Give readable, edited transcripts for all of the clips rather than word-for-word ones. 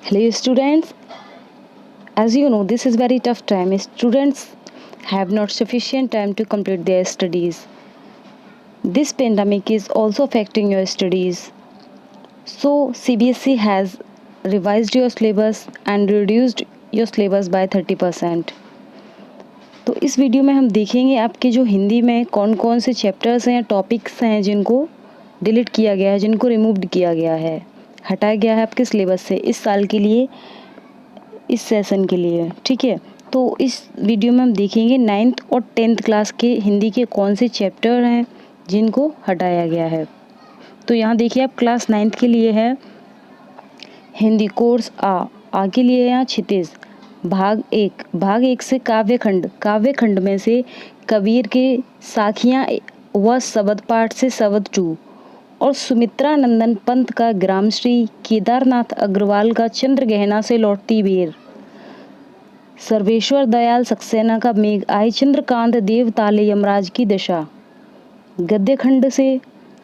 Hello students, as you know this is very tough time. Students have not sufficient time to complete their studies. This pandemic is also affecting your studies. So CBSE has revised your syllabus and reduced your syllabus by 30%. तो इस video में हम देखेंगे आपके जो हिंदी में कौन कौन से चैप्टर्स हैं, टॉपिक्स हैं जिनको डिलीट किया गया है, जिनको रिमूव्ड किया गया है, हटाया गया है आपके सिलेबस से इस साल के लिए, इस सेशन के लिए। ठीक है, तो इस वीडियो में हम देखेंगे 9th और 10th क्लास के हिंदी के कौन से चैप्टर हैं जिनको हटाया गया है। तो यहाँ देखिए आप क्लास 9th के लिए है हिंदी कोर्स आ के लिए है यहाँ क्षितिज भाग 1 से काव्यखंड में से कबीर के साखियाँ व शबद पाठ से शबद 2 और सुमित्रा नंदन पंत का ग्रामश्री, केदारनाथ अग्रवाल का चंद्र गहना से लौटती बेर, सर्वेश्वर दयाल सक्सेना का मेघ आई, चंद्रकांत देव ताले यमराज की दशा। गद्य खंड से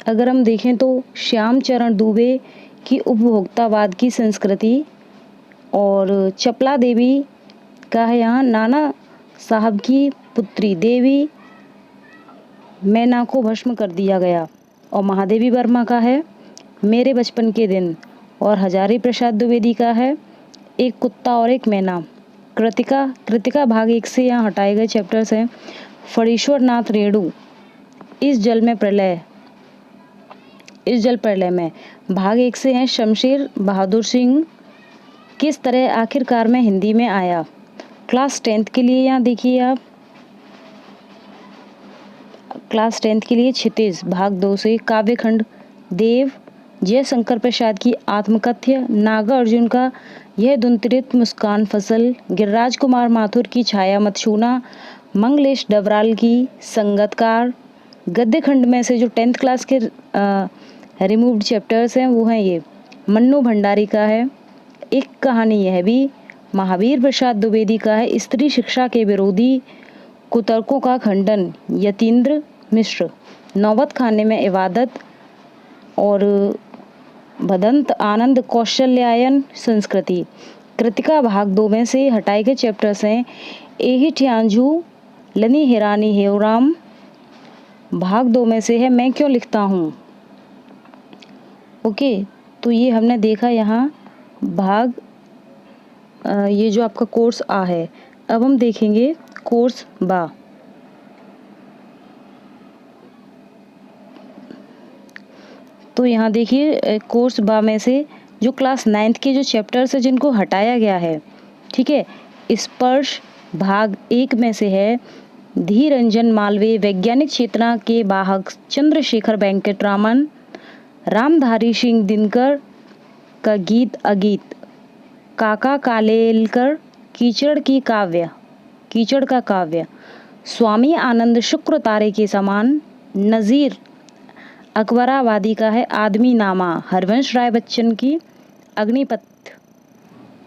अगर हम देखें तो श्याम चरण दुबे की उपभोक्तावाद की संस्कृति, और चपला देवी का है यहाँ नाना साहब की पुत्री देवी मैना को भस्म कर दिया गया, और महादेवी वर्मा का है मेरे बचपन के दिन, और हजारी प्रसाद द्विवेदी का है एक कुत्ता और एक मैना। कृतिका भाग 1 से यहाँ हटाए गए चैप्टर्स हैं फणीश्वर नाथ रेणु इस जल प्रलय में, भाग 1 से हैं शमशेर बहादुर सिंह किस तरह आखिरकार में हिंदी में आया। क्लास 10th के लिए यहाँ देखिए आप क्लास 10th के लिए क्षितिज भाग 2 से काव्यखंड देव जयशंकर प्रसाद की आत्मकथ्य, नागा अर्जुन का यह दुंतरित मुस्कान फसल, गिरिराज कुमार माथुर की छाया मत छूना, मंगलेश डबराल की संगतकार। गद्य खंड में से जो 10th क्लास के रिमूव्ड चैप्टर्स हैं वो हैं ये मन्नू भंडारी का है एक कहानी यह भी, महावीर प्रसाद द्विवेदी का है स्त्री शिक्षा के विरोधी, कुतर्कों का खंडन यतीन्द्र मिश्र, नौबत खाने में इबादत, और भदंत आनंद कौशल्यायन संस्कृति। कृतिका भाग 2 में से हटाए गए चैप्टर्स हैं एही ठ्यांझू लनी हिरानी हेवराम, भाग 2 में से है मैं क्यों लिखता हूँ। ओके, तो ये हमने देखा यहाँ भाग ये जो आपका कोर्स आ है। अब हम देखेंगे कोर्स बा। तो यहाँ देखिए कोर्स बा में से जो क्लास 9th के जो चैप्टर्स है जिनको हटाया गया है, ठीक है, स्पर्श भाग 1 में से है धीरंजन मालवीय वैज्ञानिक चेतना के वाहक, चंद्रशेखर वेंकटरामन, रामधारी सिंह दिनकर का गीत अगीत, काका कालेलकर कीचड़ का काव्य, स्वामी आनंद शुक्र तारे के समान, नज़ीर अकबराबादी का है आदमी नामा, हरवंश राय बच्चन की अग्निपथ,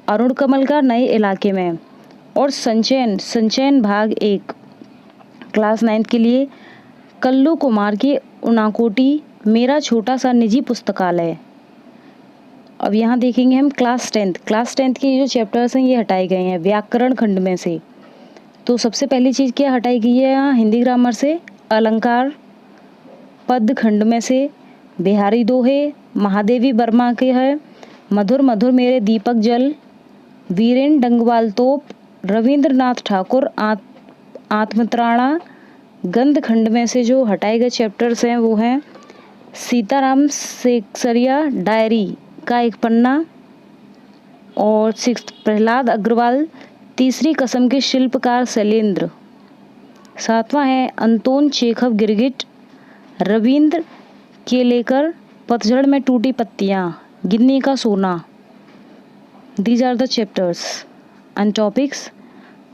अरुण कमल का नए इलाके में, और संचयन भाग 1 क्लास 9th के लिए कल्लू कुमार की उनाकोटी मेरा छोटा सा निजी पुस्तकालय। अब यहाँ देखेंगे हम क्लास 10th के जो चैप्टर्स हैं ये हटाए गए हैं व्याकरण खंड में से। तो सबसे पहली चीज़ क्या हटाई गई है यहाँ हिंदी ग्रामर से अलंकार, पद खंड में से बिहारी दोहे महादेवी वर्मा के है मधुर मधुर मेरे दीपक जल, वीरेन डंगवाल तोप, रविंद्रनाथ ठाकुर आत्मत्राणा। गंध खंड में से जो हटाए गए चैप्टर्स हैं वो हैं सीताराम सेक्सरिया डायरी का एक पन्ना, और 6th प्रहलाद अग्रवाल तीसरी कसम के शिल्पकार शैलेंद्र। 7वां है अंतोन चेखव गिरगिट, रविंद्र के लेकर पतझड़ में टूटी पत्तियां, गिन्नी का सोना। These are the chapters and topics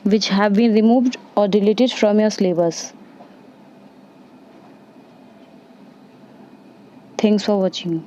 which have been removed or deleted from your syllabus. Thanks for watching.